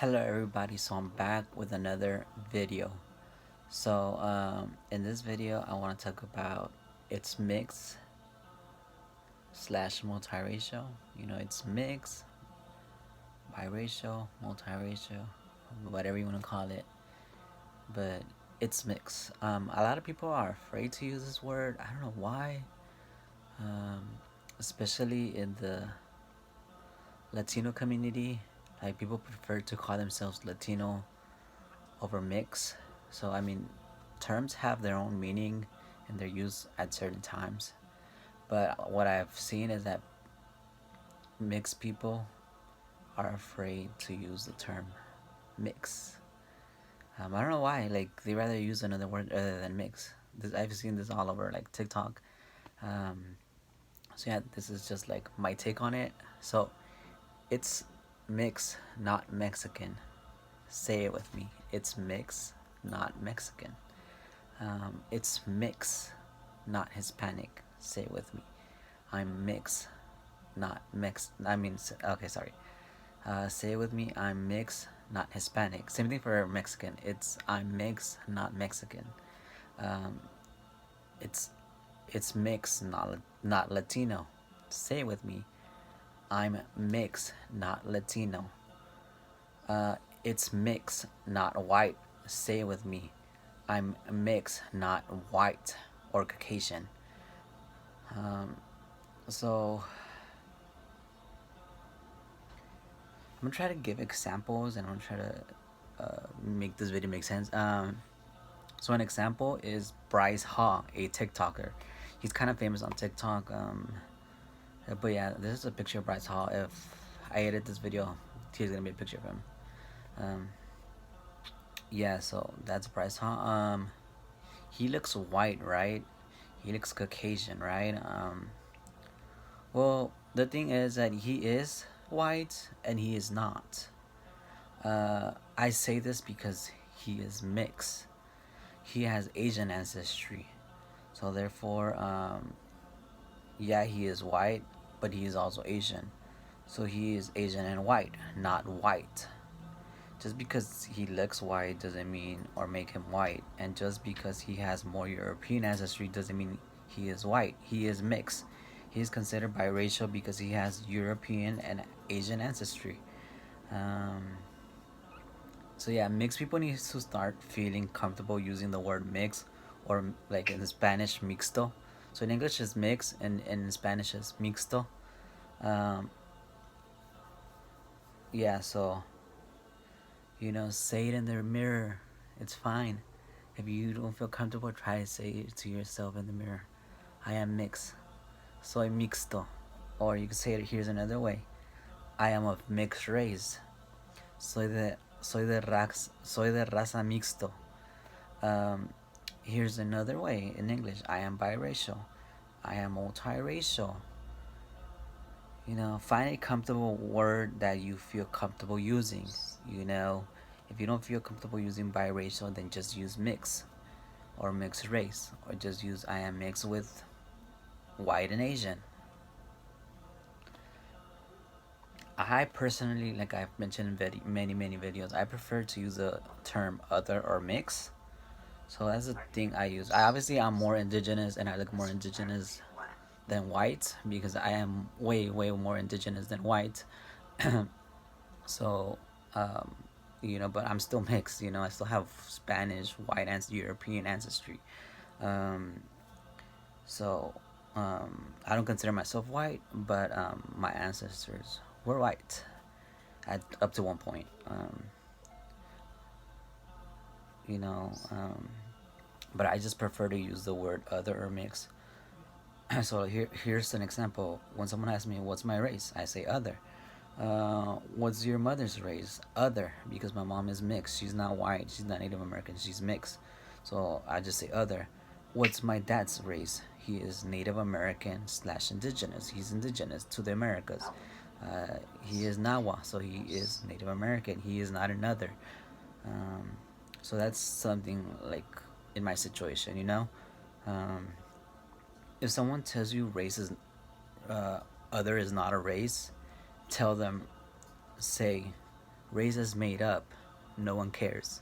Hello everybody, so I'm back with another video. In this video I want to talk about it's mixed slash multiracial. It's mixed, biracial, multiracial, whatever you want to call it, but it's mixed. A lot of people are afraid to use this word. I don't know why, um, especially in the Latino community. Like, people prefer to call themselves Latino over mix. So terms have their own meaning and their use at certain times. But what I've seen is that mixed people are afraid to use the term mix. I don't know why. Like, they rather use another word other than mix. I've seen this all over like TikTok. Um, so yeah, this is just like my take on it. So it's mix, not Mexican. Say it with me. It's mix, not Mexican. It's mix, not Hispanic. Say it with me. I'm mix, not mix. Okay, sorry. Say it with me. I'm mix, not Hispanic. Same thing for Mexican. I'm mix, not Mexican. Um, it's it's mix, not Latino. Say it with me. I'm mix, not Latino. It's mix, not white. Say it with me. I'm mixed, not white or Caucasian. Um, so I'm gonna try to give examples, and I'm gonna try to make this video make sense. So an example is Bryce Hall, a TikToker. He's kind of famous on TikTok. But yeah, this is a picture of Bryce Hall. If I edit this video, here's gonna be a picture of him. Um, yeah, so that's Bryce Hall. He looks white, right? He looks Caucasian, right? Well, the thing is that he is white and he is not. I say this because he is mixed. He has Asian ancestry, so therefore, yeah, he is white, but he is also Asian. So he is Asian and white, not white. Just because he looks white doesn't mean or make him white, and just because he has more European ancestry doesn't mean he is white. He is mixed. He is considered biracial because he has European and Asian ancestry. Um, so yeah, mixed people need to start feeling comfortable using the word mix, or like in Spanish, mixto. So in English is mix, and in Spanish is mixto. Um, yeah, so say it in the mirror. It's fine. If you don't feel comfortable, try to say it to yourself in the mirror. I am mixed. Soy mixto. Or you can say it, here's another way. I am of mixed race. Soy de raza mixto. Um, Here's another way in English. I am biracial. I am multiracial. Find a comfortable word that you feel comfortable using. If you don't feel comfortable using biracial, then just use mix or mixed race, or just use I am mixed with white and Asian. I personally, like I've mentioned in many videos, I prefer to use the term other or mix. So that's the thing I use. I'm more indigenous, and I look more indigenous than white because I am way more indigenous than white. So, um, but I'm still mixed. I still have Spanish, white, and European ancestry. Um, so I don't consider myself white, but my ancestors were white at up to one point. You know, um, but I just prefer to use the word other or mix. So here's an example. When someone asks me what's my race, I say other. What's your mother's race? Other, because my mom is mixed. She's not white. She's not Native American. She's mixed. So I just say other. What's my dad's race? He is Native American slash indigenous. He's indigenous to the Americas. He is Nawa, so he is Native American. He is not another. Um, so that's something like in my situation. Um, if someone tells you race is other is not a race, tell them, say Race is made up. No one cares.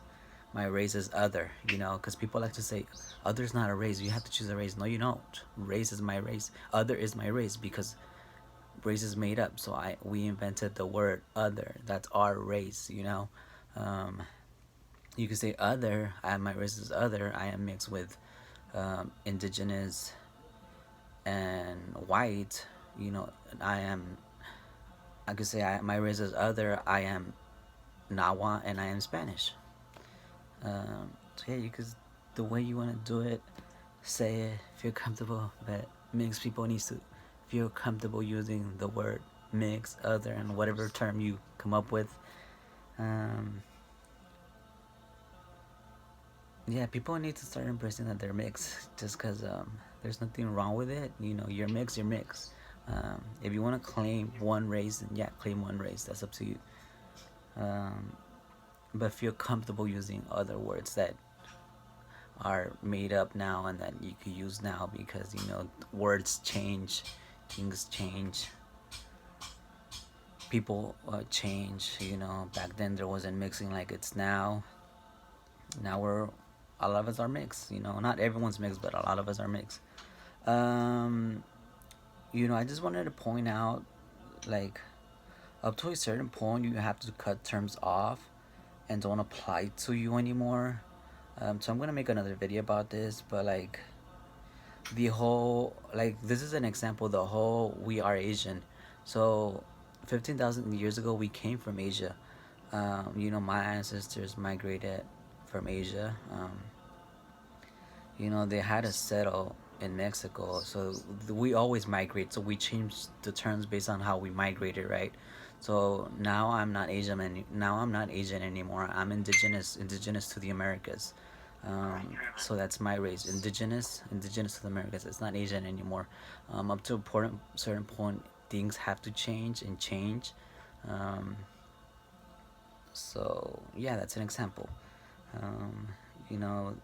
My race is other, because people like to say, other's not a race. You have to choose a race. No, you don't. Race is my race. Other is my race because race is made up. So we invented the word other. That's our race. Um, you could say other. My race is other. I am mixed with indigenous and white. You know, I am. I could say my race is other. I am Nawa and I am Spanish. So yeah, you could the way you want to do it, say it, feel comfortable. But mixed people needs to feel comfortable using the word mix, other, and whatever term you come up with. Um, yeah, people need to start embracing that they're mixed. Just because there's nothing wrong with it. You're mixed. You're mixed. If you want to claim one race, then yeah, claim one race. That's up to you. Um, but feel comfortable using other words that are made up now and that you could use now because words change, things change, people change. Back then there wasn't mixing like it's now. Now a lot of us are mixed. Not everyone's mixed, but a lot of us are mixed. um I just wanted to point out, like, up to a certain point you have to cut terms off and don't apply to you anymore. So I'm gonna make another video about this, but like the whole, like, this is an example, the whole we are Asian. So 15,000 years ago we came from Asia. My ancestors migrated from Asia. They had to settle in Mexico, so we always migrate, so we changed the terms based on how we migrated, right? So now I'm not Asian anymore. I'm indigenous to the Americas. So that's my race, indigenous to the Americas. It's not Asian anymore. Up to a certain point, things have to change and change. Um, so yeah, that's an example. Um, you know,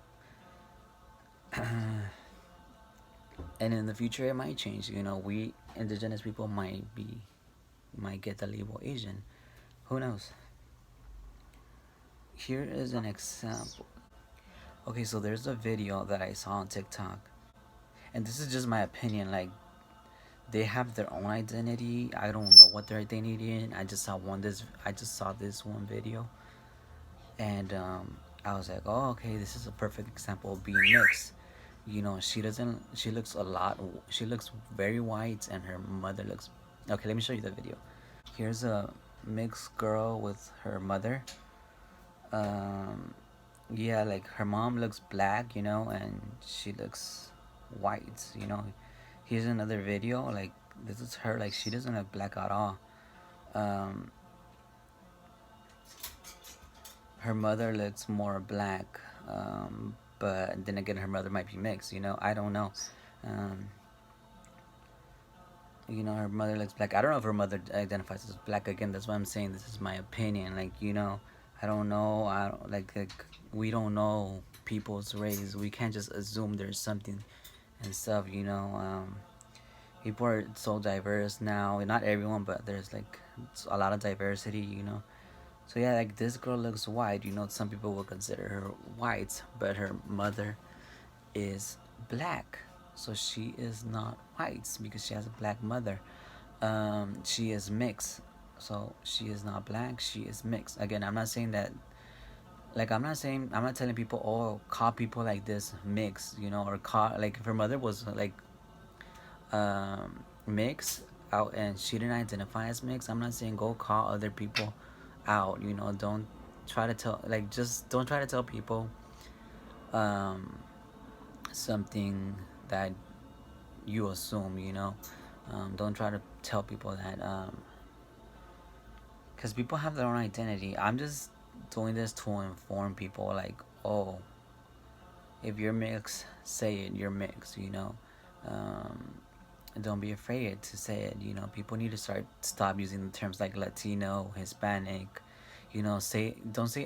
and in the future it might change. We indigenous people might get the label Asian. Who knows? Here is an example. Okay, so there's a video that I saw on TikTok, and this is just my opinion. Like, they have their own identity. I don't know what their identity is. I just saw this one video, and I was like, oh, okay, this is a perfect example of being mixed. She doesn't. She looks a lot. She looks very white, and her mother looks. Okay, let me show you the video. Here's a mixed girl with her mother. Um, yeah, like her mom looks black, and she looks white. Here's another video. Like, this is her. Like, she doesn't look black at all. Um, her mother looks more black. But then again, her mother might be mixed. I don't know. Um, her mother looks black. I don't know if her mother identifies as black. Again, that's why I'm saying this is my opinion. Like, I don't know. I don't, like we don't know people's race. We can't just assume there's something and stuff. People are so diverse now. Not everyone, but there's like a lot of diversity. So yeah, like, this girl looks white. Some people will consider her white, but her mother is black, so she is not white because she has a black mother. She is mixed, so she is not black. She is mixed. Again, I'm not saying that. Like, I'm not telling people, oh, call people like this mixed, or call, like, if her mother was like mixed out and she didn't identify as mixed. I'm not saying go call other people out. Don't try to tell, like, just don't try to tell people um something that you assume. Don't try to tell people that, because people have their own identity. I'm just doing this to inform people, like, oh, if you're mixed, say it, you're mixed. um, don't be afraid to say it. People need to stop using the terms like Latino, Hispanic. Don't say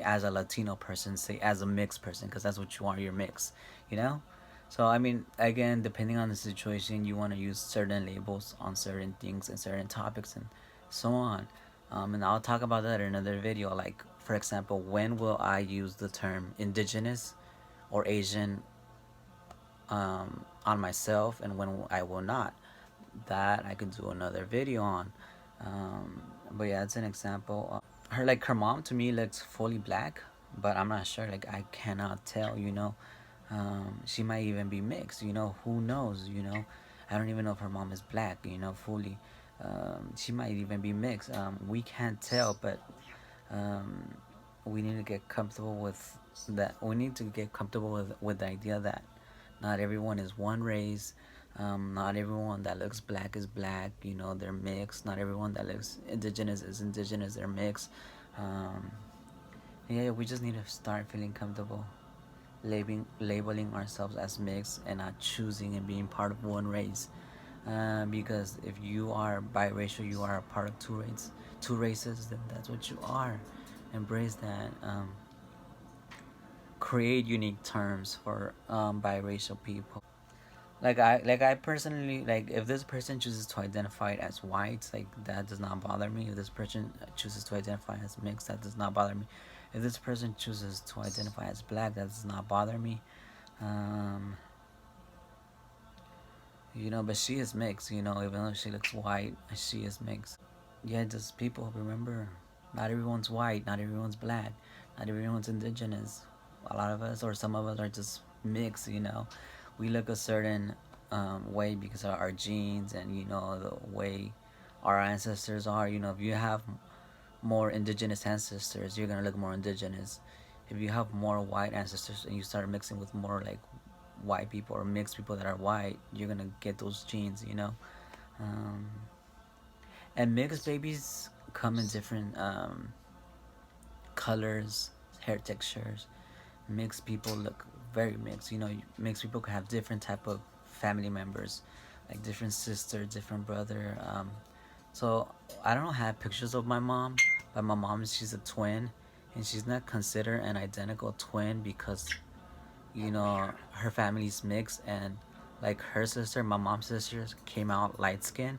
as a Latino person, say as a mixed person, because that's what you are. You're mixed. you know so, I mean, again, depending on the situation, you want to use certain labels on certain things and certain topics and so on. And I'll talk about that in another video. Like, for example, when will I use the term indigenous or Asian on myself, and when I will not? That I could do another video on. But yeah, it's an example. Her mom to me looks fully black, but I'm not sure. Like, I cannot tell. She might even be mixed. Who knows? I don't even know if her mom is black. Fully. She might even be mixed. We can't tell, but um, we need to get comfortable with that. We need to get comfortable with the idea that not everyone is one race. Not everyone that looks black is black. They're mixed. Not everyone that looks indigenous is indigenous. They're mixed. Um, yeah, we just need to start feeling comfortable labeling ourselves as mixed and not choosing and being part of one race. Because if you are biracial, you are a part of two races. Then that's what you are. Embrace that. Create unique terms for biracial people. Like I personally, like, if this person chooses to identify as white, like, that does not bother me. If this person chooses to identify as mixed, that does not bother me. If this person chooses to identify as black, that does not bother me. um but she is mixed. Even though she looks white, she is mixed. Yeah, just people remember, not everyone's white, not everyone's black, not everyone's indigenous. A lot of us, or some of us, are just mixed. We look a certain way because of our genes, and the way our ancestors are. If you have more indigenous ancestors, you're gonna look more indigenous. If you have more white ancestors and you start mixing with more like white people or mixed people that are white, you're gonna get those genes. um, and mixed babies come in different colors, hair textures. Mixed people look very mixed. Mixed people can have different type of family members, like different sister, different brother. So I don't have pictures of my mom, but my mom, she's a twin, and she's not considered an identical twin because her family's mixed, and like her sister, my mom's sister, came out light skinned.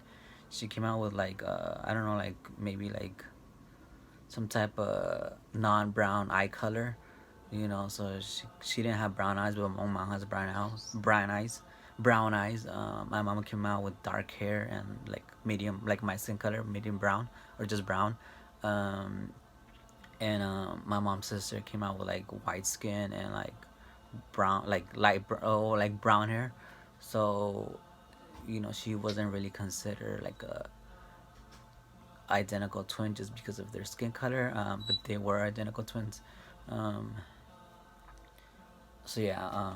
She came out with like I don't know, like maybe like some type of non-brown eye color. So she didn't have brown eyes, but my mom has brown eyes. My mom came out with dark hair and like medium, like my skin color, medium brown, or just brown. um, and my mom's sister came out with like white skin and like brown, like like brown hair. So she wasn't really considered like a identical twin just because of their skin color, but they were identical twins. um, so yeah,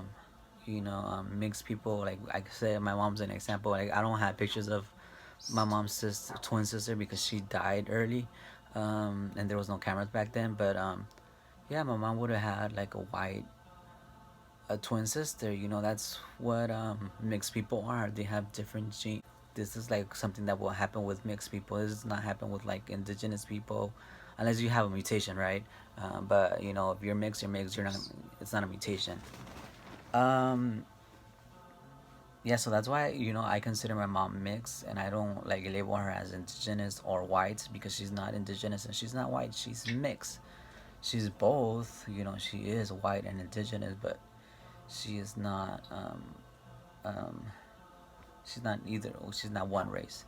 mixed people, like I said, my mom's an example. Like, I don't have pictures of my mom's twin sister because she died early, and there was no cameras back then. But yeah, my mom would have had like a twin sister. That's what mixed people are. They have different genes. This is like something that will happen with mixed people. This does not happen with like indigenous people, unless you have a mutation, right? But if you're mixed, you're mixed. You're not. It's not a mutation. Um, yeah, so that's why I consider my mom mixed, and I don't like label her as indigenous or white because she's not indigenous and she's not white. She's mixed. She's both. She is white and indigenous, but she is not. Um, she's not either. She's not one race.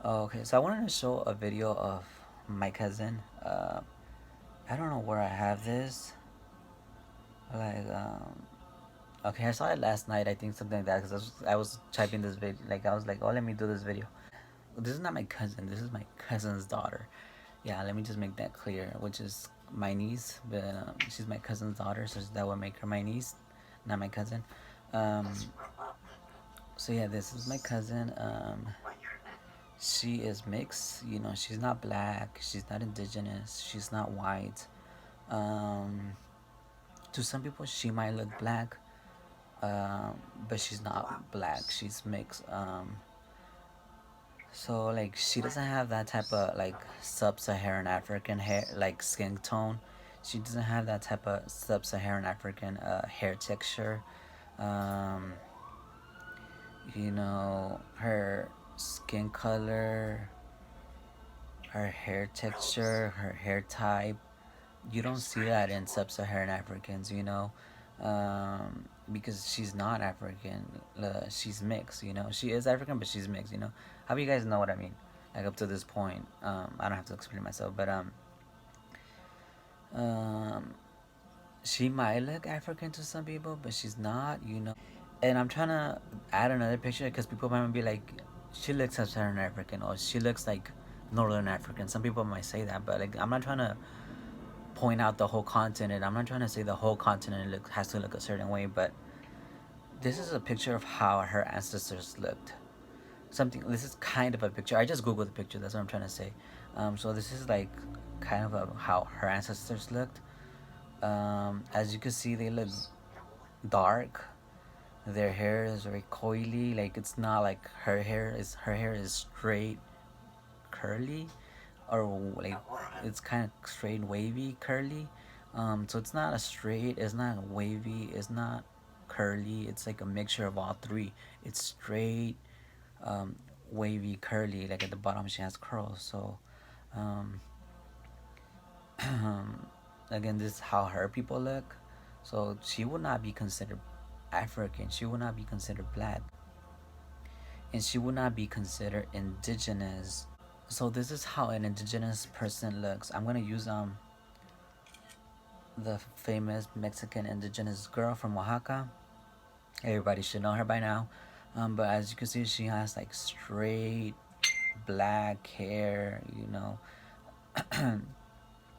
Okay, so I wanted to show a video of my cousin. I don't know where I have this. Like, okay, I saw it last night. I think something like that because I was typing this video. Like, I was like, oh, let me do this video. This is not my cousin. This is my cousin's daughter. Yeah, let me just make that clear. Which is my niece, but she's my cousin's daughter, so that would make her my niece, not my cousin. Um, so yeah, this is my cousin. She is mixed. She's not black. She's not indigenous. She's not white. Um, to some people, she might look black, but she's not black. She's mixed. So like she doesn't have that type of like sub-Saharan African hair, like skin tone. She doesn't have that type of sub-Saharan African hair texture. Um, her skin color, her hair texture, her hair type. You don't see that in sub-Saharan Africans, because she's not African. She's mixed, She is African, but she's mixed, How do you guys know what I mean? Like up to this point, I don't have to explain myself, but um, she might look African to some people, but she's not. And I'm trying to add another picture because people might be like, she looks sub-Saharan African or she looks like Northern African. Some people might say that, but like I'm not trying to point out the whole continent. I'm not trying to say the whole continent has to look a certain way, but this is a picture of how her ancestors looked. This is kind of a picture. I just googled the picture. That's what I'm trying to say. So this is like kind of how her ancestors looked. As you can see, they look dark. Their hair is very coily. Like it's not like her hair is straight, curly, or like it's kind of straight, wavy, curly. So it's not a straight. It's not wavy. It's not curly. It's like a mixture of all three. It's straight, um, wavy, curly. Like at the bottom, she has curls. So, um, again, this is how her people look. So she would not be considered African. She would not be considered black, and she would not be considered indigenous. So this is how an indigenous person looks. I'm gonna use the famous Mexican indigenous girl from Oaxaca. Everybody should know her by now. But as you can see, she has like straight black hair.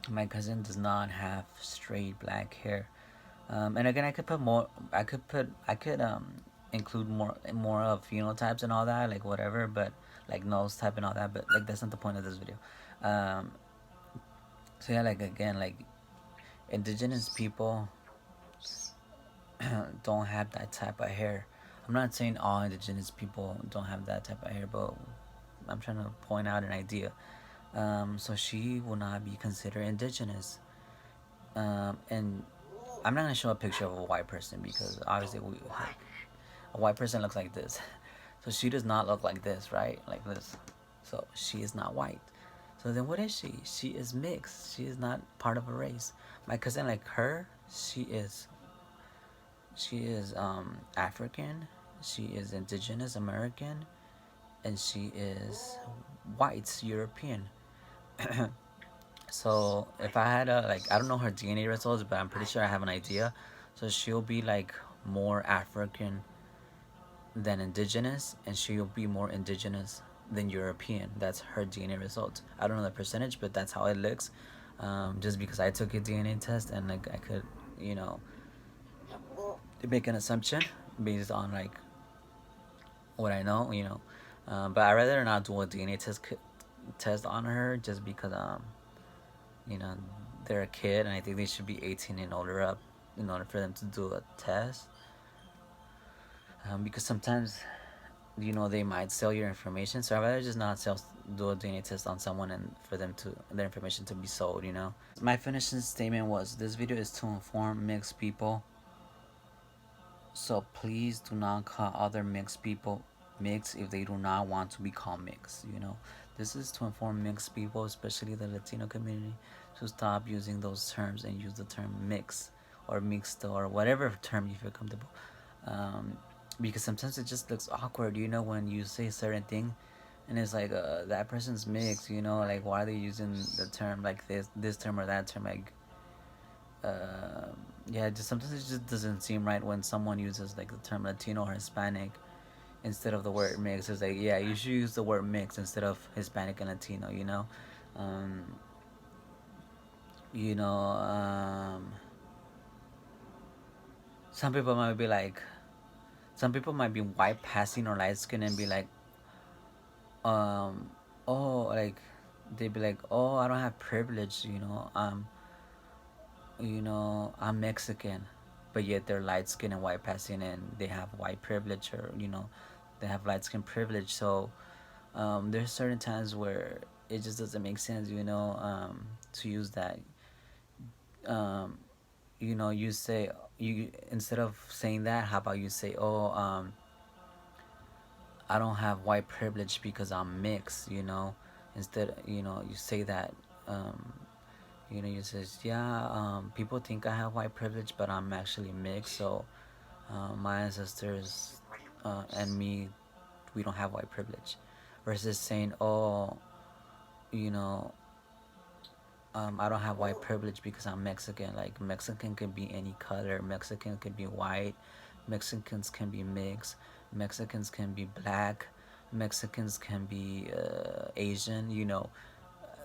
My cousin does not have straight black hair. And again, I could put more. I could include more of phenotypes and all that, like whatever, but like nose type and all that. But like that's not the point of this video. Um, so yeah, like again, like indigenous people don't have that type of hair. I'm not saying all indigenous people don't have that type of hair, but I'm trying to point out an idea. So she will not be considered indigenous. And I'm not gonna show a picture of a white person because obviously a white person looks like this. So she does not look like this, right? Like this. So she is not white. So then what is she? She is mixed. She is not part of a race. My cousin, like her, she is African, she is indigenous American, and she is white European. So if I had I don't know her DNA results, but I'm pretty sure I have an idea. So she'll be like more African than indigenous, and she'll be more indigenous than European. That's her DNA results. I don't know the percentage, but that's how it looks. Just because I took a DNA test and like I could, you know, make an assumption based on like what I know. But I rather not do a DNA test on her just because you know they're a kid and I think they should be 18 and older up in order for them to do a test. Because sometimes they might sell your information, so I'd rather just not do a DNA test on someone and for their information to be sold. My finishing statement was this video is to inform mixed people, so please do not call other mixed people mixed if they do not want to be called mixed. This is to inform mixed people, especially the Latino community, to stop using those terms and use the term mix or mixed or whatever term you feel comfortable. Because sometimes it just looks awkward, when you say a certain thing and it's like that person's mixed, like why are they using the term like this term or that term, like uh, yeah, just sometimes it just doesn't seem right when someone uses like the term Latino or Hispanic instead of the word mix. It's like, yeah, you should use the word mix instead of Hispanic and Latino. um, you know um, some people might be like some people might be white passing or light skin and be like, um oh, like they'd be like, oh, I don't have privilege, I'm Mexican, but yet they're light skin and white passing and they have white privilege, or they have light skin privilege. So there's certain times where it just doesn't make sense, to use that. um you say, you instead of saying that, how about you say, oh, I don't have white privilege because I'm mixed. instead, you say that, um, you says, yeah, people think I have white privilege, but I'm actually mixed. So my ancestors and me, we don't have white privilege. Versus saying, oh, you know, I don't have white privilege because I'm Mexican. Like, Mexican can be any color. Mexican can be white. Mexicans can be mixed. Mexicans can be black. Mexicans can be Asian.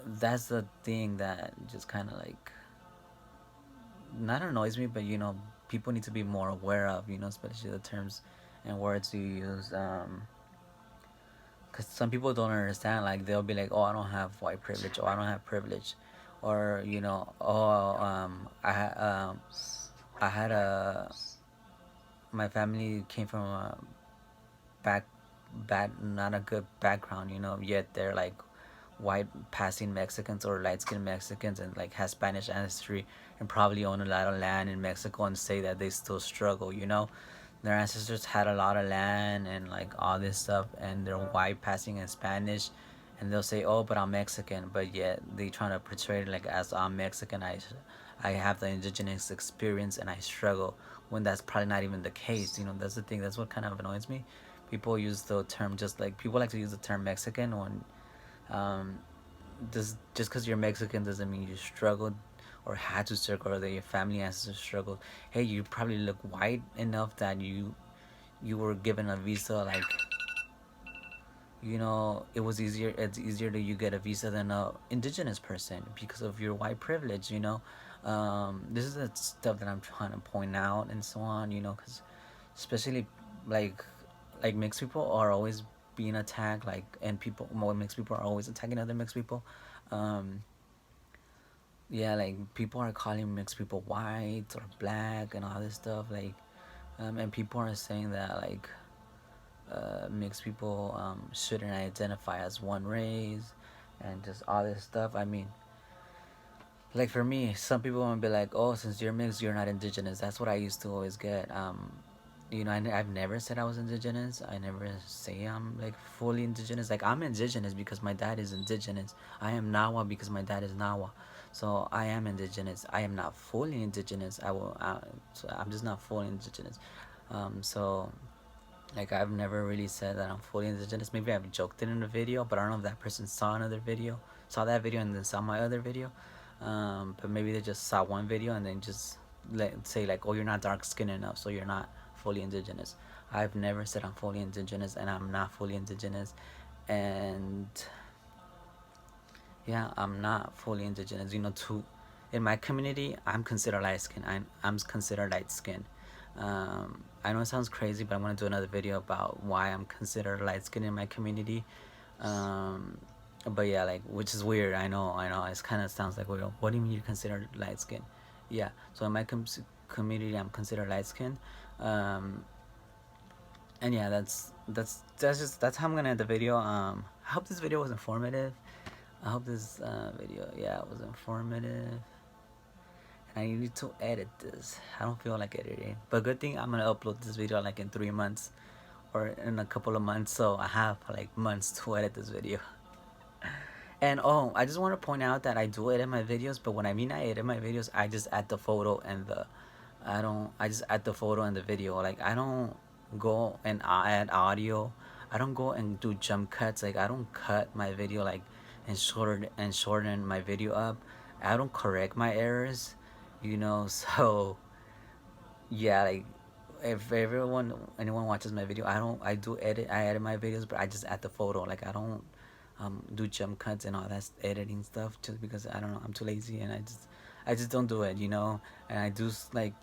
That's the thing that just kind of like not annoys me, but people need to be more aware of. Especially the terms and words you use. Because some people don't understand. Like, they'll be like, oh, I don't have white privilege, or I don't have privilege, or oh, I had a my family came from a back bad not a good background, yet they're like white passing Mexicans or light skinned Mexicans, and like has Spanish ancestry, and probably own a lot of land in Mexico, and say that they still struggle. Their ancestors had a lot of land and like all this stuff, and they're white passing in Spanish, and they'll say, oh, but I'm Mexican, but yet they trying to portray it like, as I'm Mexican, I have the indigenous experience and I struggle, when that's probably not even the case. That's the thing. That's what kind of annoys me. People use the term, just like people like to use the term Mexican when um, just because you're Mexican doesn't mean you struggled or had to struggle, or that your family ancestors struggled. Hey, you probably look white enough that you were given a visa. Like, it's easier that you get a visa than a indigenous person because of your white privilege. This is the stuff that I'm trying to point out and so on. Because especially like mixed people are always being attacked, like, and people more mixed people are always attacking other mixed people. um yeah, like, people are calling mixed people white or black and all this stuff, like, and people are saying that, like, mixed people shouldn't identify as one race, and just all this stuff. I mean, like, for me, some people want to be like, oh, since you're mixed, you're not indigenous. That's what I used to always get. I've never said I was indigenous. I never say I'm like fully indigenous. Like, I'm indigenous because my dad is indigenous. I am Nawa because my dad is Nawa. So I am indigenous. I am not fully indigenous. So I'm just not fully indigenous. So, like, I've never really said that I'm fully indigenous. Maybe I've joked it in a video, but I don't know if that person saw that video and then saw my other video. But maybe they just saw one video and then just say like, oh, you're not dark skinned enough, so you're not fully indigenous. I've never said I'm fully indigenous, and I'm not fully indigenous. And yeah, I'm not fully indigenous. In my community, I'm considered light skin. I'm considered light skin. I know it sounds crazy, but I'm gonna do another video about why I'm considered light skin in my community. Um, but yeah, like, which is weird. I know. It kind of sounds like, well, what do you mean you're considered light skin? Yeah. So in my community, I'm considered light skin. Um, and yeah, that's how I'm gonna end the video. I hope this video was informative. I hope this video, yeah, was informative. And I need to edit this. I don't feel like editing, but good thing I'm gonna upload this video like in 3 months or in a couple of months, so I have like months to edit this video. And oh, I just want to point out that I do edit my videos, but when I mean I edit my videos, I just add the photo and the I don't I just add the photo and the video. Like, I don't go and add audio. I don't go and do jump cuts. Like, I don't cut my video like and shorten my video up. I don't correct my errors, so yeah, like, if anyone watches my video, I edit my videos, but I just add the photo. Like, I don't do jump cuts and all that editing stuff, just because I don't know, I'm too lazy, and I just don't do it. And I do, like,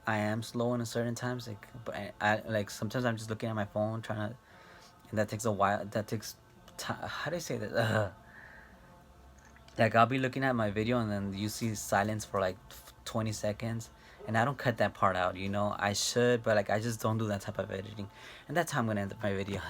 I am slow in a certain times, like, but I like, sometimes I'm just looking at my phone trying to, and that takes a while. That takes time. How do I say that? Like, I'll be looking at my video and then you see silence for like 20 seconds, and I don't cut that part out. I should, but like, I just don't do that type of editing, and that's how I'm gonna end up my video.